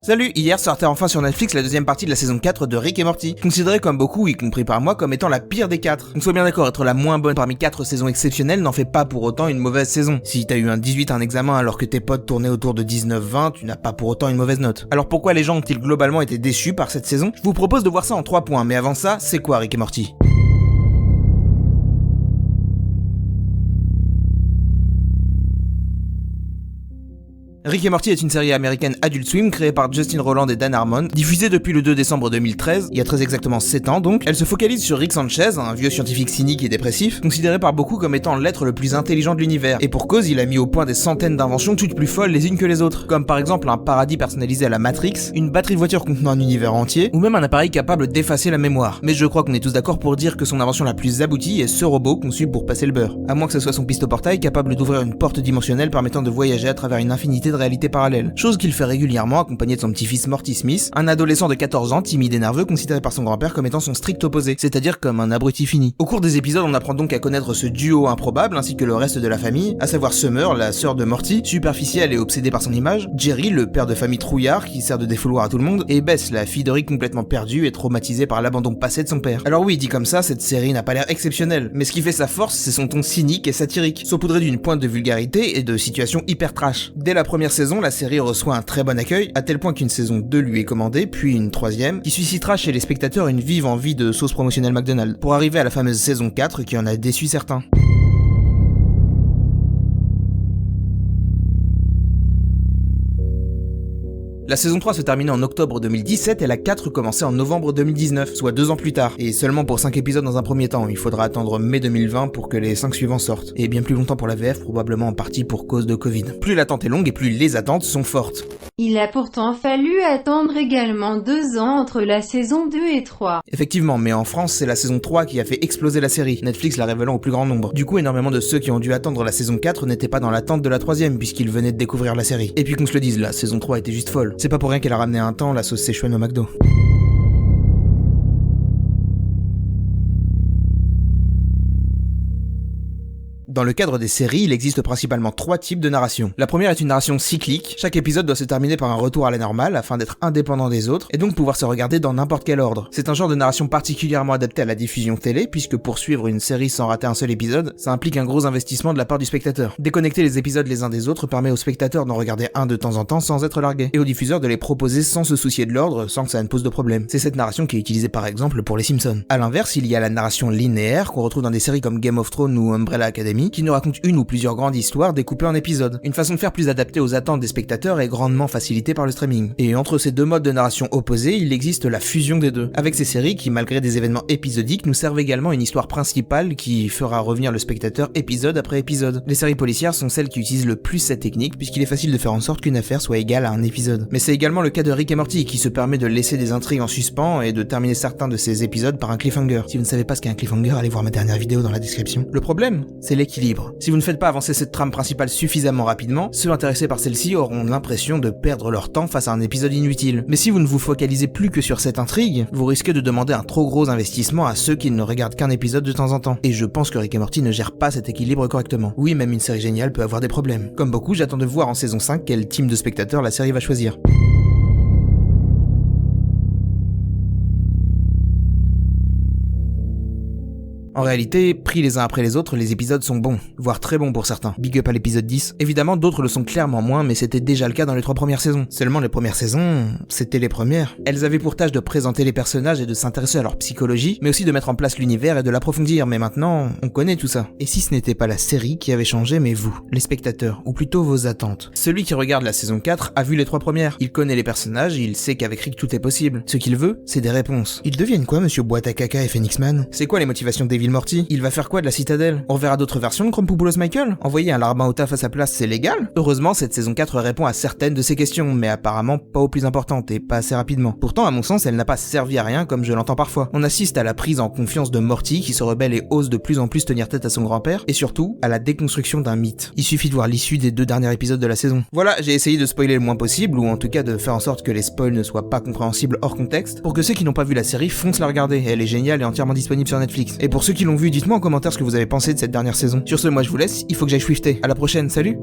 Salut, hier sortait enfin sur Netflix la deuxième partie de la saison 4 de Rick et Morty, considérée comme beaucoup, y compris par moi, comme étant la pire des 4. Donc sois bien d'accord, être la moins bonne parmi 4 saisons exceptionnelles n'en fait pas pour autant une mauvaise saison. Si t'as eu un 18 à un examen alors que tes potes tournaient autour de 19-20, tu n'as pas pour autant une mauvaise note. Alors pourquoi les gens ont-ils globalement été déçus par cette saison? Je vous propose de voir ça en 3 points, mais avant ça, c'est quoi Rick et Morty? Rick et Morty est une série américaine Adult Swim créée par Justin Roiland et Dan Harmon, diffusée depuis le 2 décembre 2013, il y a très exactement 7 ans donc. Elle se focalise sur Rick Sanchez, un vieux scientifique cynique et dépressif, considéré par beaucoup comme étant l'être le plus intelligent de l'univers, et pour cause il a mis au point des centaines d'inventions toutes plus folles les unes que les autres, comme par exemple un paradis personnalisé à la Matrix, une batterie de voiture contenant un univers entier, ou même un appareil capable d'effacer la mémoire. Mais je crois qu'on est tous d'accord pour dire que son invention la plus aboutie est ce robot conçu pour passer le beurre. À moins que ce soit son pistoportail capable d'ouvrir une porte dimensionnelle permettant de voyager à travers une infinité de réalités parallèles. Chose qu'il fait régulièrement accompagné de son petit-fils Morty Smith, un adolescent de 14 ans timide et nerveux considéré par son grand-père comme étant son strict opposé, c'est-à-dire comme un abruti fini. Au cours des épisodes, on apprend donc à connaître ce duo improbable ainsi que le reste de la famille, à savoir Summer, la sœur de Morty, superficielle et obsédée par son image, Jerry, le père de famille trouillard qui sert de défouloir à tout le monde, et Bess, la fille de Rick complètement perdue et traumatisée par l'abandon passé de son père. Alors oui, dit comme ça, cette série n'a pas l'air exceptionnelle, mais ce qui fait sa force, c'est son ton cynique et satirique, saupoudré d'une pointe de vulgarité et de situations hyper trash. Dès la première saison, la série reçoit un très bon accueil, à tel point qu'une saison 2 lui est commandée, puis une troisième, qui suscitera chez les spectateurs une vive envie de sauce promotionnelle McDonald's, pour arriver à la fameuse saison 4 qui en a déçu certains. La saison 3 se terminait en octobre 2017 et la 4 commençait en novembre 2019, soit 2 ans plus tard, et seulement pour 5 épisodes dans un premier temps. Il faudra attendre mai 2020 pour que les 5 suivants sortent, et bien plus longtemps pour la VF, probablement en partie pour cause de Covid. Plus l'attente est longue et plus les attentes sont fortes. Il a pourtant fallu attendre également 2 ans entre la saison 2 et 3. Effectivement, mais en France, c'est la saison 3 qui a fait exploser la série, Netflix la révélant au plus grand nombre. Du coup, énormément de ceux qui ont dû attendre la saison 4 n'étaient pas dans l'attente de la troisième, puisqu'ils venaient de découvrir la série. Et puis qu'on se le dise, la saison 3 était juste folle. C'est pas pour rien qu'elle a ramené un temps la sauce Szechuan au McDo. Dans le cadre des séries, il existe principalement 3 types de narration. La première est une narration cyclique, chaque épisode doit se terminer par un retour à la normale afin d'être indépendant des autres, et donc pouvoir se regarder dans n'importe quel ordre. C'est un genre de narration particulièrement adapté à la diffusion télé, puisque pour suivre une série sans rater un seul épisode, ça implique un gros investissement de la part du spectateur. Déconnecter les épisodes les uns des autres permet aux spectateurs d'en regarder un de temps en temps sans être largués, et aux diffuseurs de les proposer sans se soucier de l'ordre, sans que ça ne pose de problème. C'est cette narration qui est utilisée par exemple pour les Simpsons. A l'inverse, il y a la narration linéaire qu'on retrouve dans des séries comme Game of Thrones ou Umbrella Academy, qui nous raconte une ou plusieurs grandes histoires découpées en épisodes. Une façon de faire plus adaptée aux attentes des spectateurs est grandement facilitée par le streaming. Et entre ces deux modes de narration opposés, il existe la fusion des deux. Avec ces séries qui, malgré des événements épisodiques, nous servent également une histoire principale qui fera revenir le spectateur épisode après épisode. Les séries policières sont celles qui utilisent le plus cette technique, puisqu'il est facile de faire en sorte qu'une affaire soit égale à un épisode. Mais c'est également le cas de Rick et Morty, qui se permet de laisser des intrigues en suspens et de terminer certains de ces épisodes par un cliffhanger. Si vous ne savez pas ce qu'est un cliffhanger, allez voir ma dernière vidéo dans la description. Le problème, c'est l'équilibre. Si vous ne faites pas avancer cette trame principale suffisamment rapidement, ceux intéressés par celle-ci auront l'impression de perdre leur temps face à un épisode inutile. Mais si vous ne vous focalisez plus que sur cette intrigue, vous risquez de demander un trop gros investissement à ceux qui ne regardent qu'un épisode de temps en temps. Et je pense que Rick et Morty ne gère pas cet équilibre correctement. Oui, même une série géniale peut avoir des problèmes. Comme beaucoup, j'attends de voir en saison 5 quel team de spectateurs la série va choisir. En réalité, pris les uns après les autres, les épisodes sont bons, voire très bons pour certains. Big up à l'épisode 10. Évidemment, d'autres le sont clairement moins, mais c'était déjà le cas dans les 3 premières saisons. Seulement les premières saisons, c'était les premières. Elles avaient pour tâche de présenter les personnages et de s'intéresser à leur psychologie, mais aussi de mettre en place l'univers et de l'approfondir. Mais maintenant, on connaît tout ça. Et si ce n'était pas la série qui avait changé, mais vous, les spectateurs, ou plutôt vos attentes. Celui qui regarde la saison 4 a vu les 3 premières. Il connaît les personnages, il sait qu'avec Rick tout est possible. Ce qu'il veut, c'est des réponses. Ils deviennent quoi, monsieur Boîte à caca et Phoenix Man? C'est quoi les motivations d'Evil Morty? Il va faire quoi de la citadelle? On verra d'autres versions de Krompoupoulos Michael? Envoyer un larbin au taf à sa place, c'est légal? Heureusement, cette saison 4 répond à certaines de ces questions, mais apparemment pas aux plus importantes et pas assez rapidement. Pourtant, à mon sens, elle n'a pas servi à rien comme je l'entends parfois. On assiste à la prise en confiance de Morty qui se rebelle et ose de plus en plus tenir tête à son grand-père, et surtout, à la déconstruction d'un mythe. Il suffit de voir l'issue des 2 derniers épisodes de la saison. Voilà, j'ai essayé de spoiler le moins possible, ou en tout cas de faire en sorte que les spoils ne soient pas compréhensibles hors contexte, pour que ceux qui n'ont pas vu la série foncent la regarder. Elle est géniale et entièrement disponible sur Netflix. Et pour ceux qui l'ont vu, dites-moi en commentaire ce que vous avez pensé de cette dernière saison. Sur ce, moi je vous laisse, il faut que j'aille swifter. À la prochaine, salut!